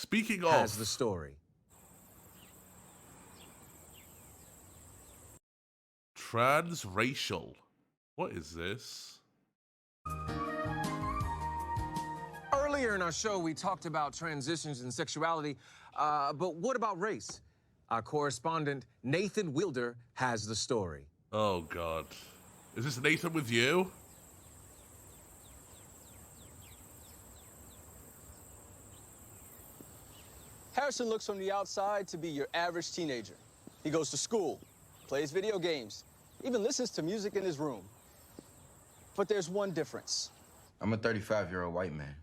Speaking has of the story. transracial, what is this? Earlier in our show, we talked about transitions and sexuality, but what about race? Our correspondent, Nathan Wilder, has the story. Oh, God. Is this Nathan with you? Harrison looks from the outside to be your average teenager. He goes to school, plays video games, even listens to music in his room. But there's one difference. I'm a 35-year-old white man.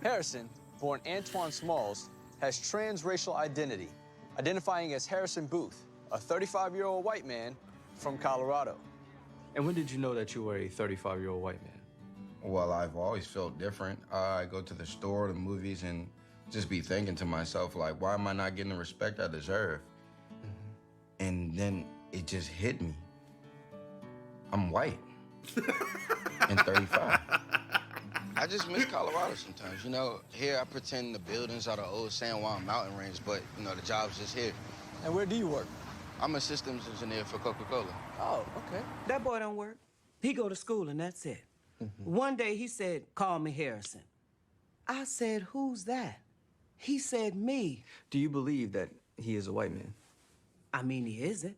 Harrison, born Antoine Smalls, has transracial identity, identifying as Harrison Booth, a 35-year-old white man from Colorado. And when did you know that you were a 35-year-old white man? Well, I've always felt different. I go to the store, the movies, and just be thinking to myself, like, why am I not getting the respect I deserve? And then it just hit me. I'm white and 35. I just miss Colorado sometimes. You know, here I pretend the buildings are the old San Juan mountain range, but, you know, the job's just here. And where do you work? I'm a systems engineer for Coca-Cola. Oh, okay. That boy don't work. He go to school and that's it. One day he said, call me Harrison. I said, who's that? He said, me. Do you believe that he is a white man? I mean, he isn't.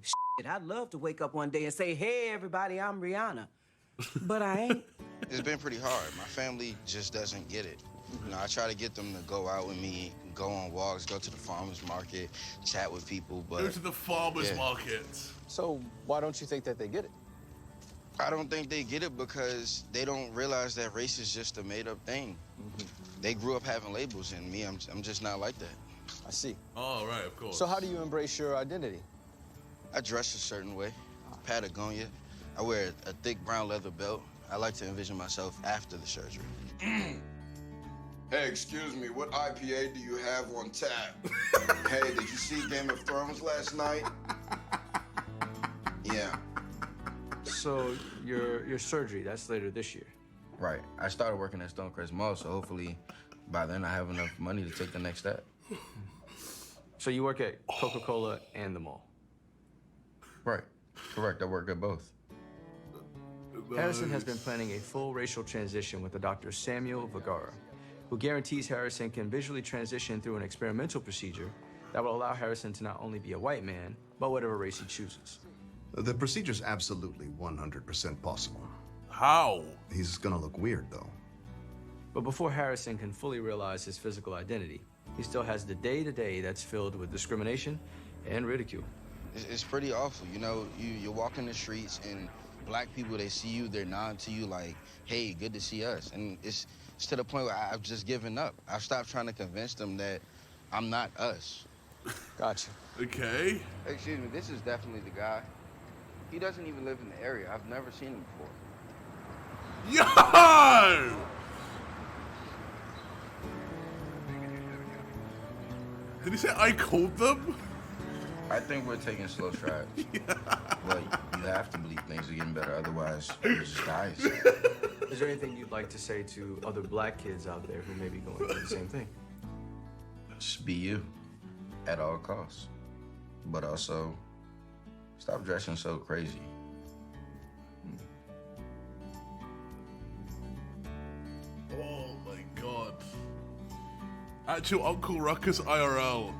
Shit, I'd love to wake up one day and say, hey, everybody, I'm Rihanna. But I ain't. It's been pretty hard. My family just doesn't get it. You know, I try to get them to go out with me, go on walks, go to the farmer's market, chat with people, but... Go to the farmer's market. So why don't you think that they get it? I don't think they get it because they don't realize that race is just a made-up thing. They grew up having labels, and me, I'm just not like that. I see. Oh, right, of course. So how do you embrace your identity? I dress a certain way, Patagonia. I wear a thick brown leather belt. I like to envision myself after the surgery. Hey, excuse me, what IPA do you have on tap? Hey, did you see Game of Thrones last night? Yeah. So your surgery, that's later this year. Right. I started working at Stonecrest Mall, so hopefully by then I have enough money to take the next step. So you work at Coca-Cola and the mall. Right. Correct. I work at both. Harrison has been planning a full racial transition with the Dr. Samuel Vergara, who guarantees Harrison can visually transition through an experimental procedure that will allow Harrison to not only be a white man, but whatever race he chooses. The procedure's absolutely 100% possible. How? He's gonna look weird, though. But before Harrison can fully realize his physical identity, he still has the day-to-day that's filled with discrimination and ridicule. It's pretty awful. You know, you walk in the streets and black people, they see you, they're nodding to you like, hey, good to see us. And it's to the point where I've just given up. I've stopped trying to convince them that I'm not us. Gotcha. Okay. Excuse me, this is definitely the guy. He doesn't even live in the area. I've never seen him before. Yo! Did he say I called them? I think we're taking slow strides. But you have to believe things are getting better, otherwise you just die. Is there anything you'd like to say to other black kids out there who may be going through the same thing? Just be you at all costs. But also, stop dressing so crazy. Oh my god. Actual Uncle Ruckus IRL.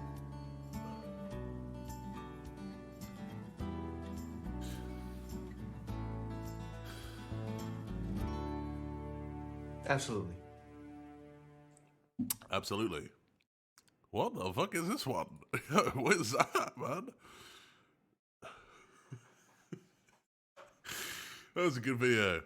Absolutely. Absolutely. What the fuck is this one? What is that, man? That was a good video.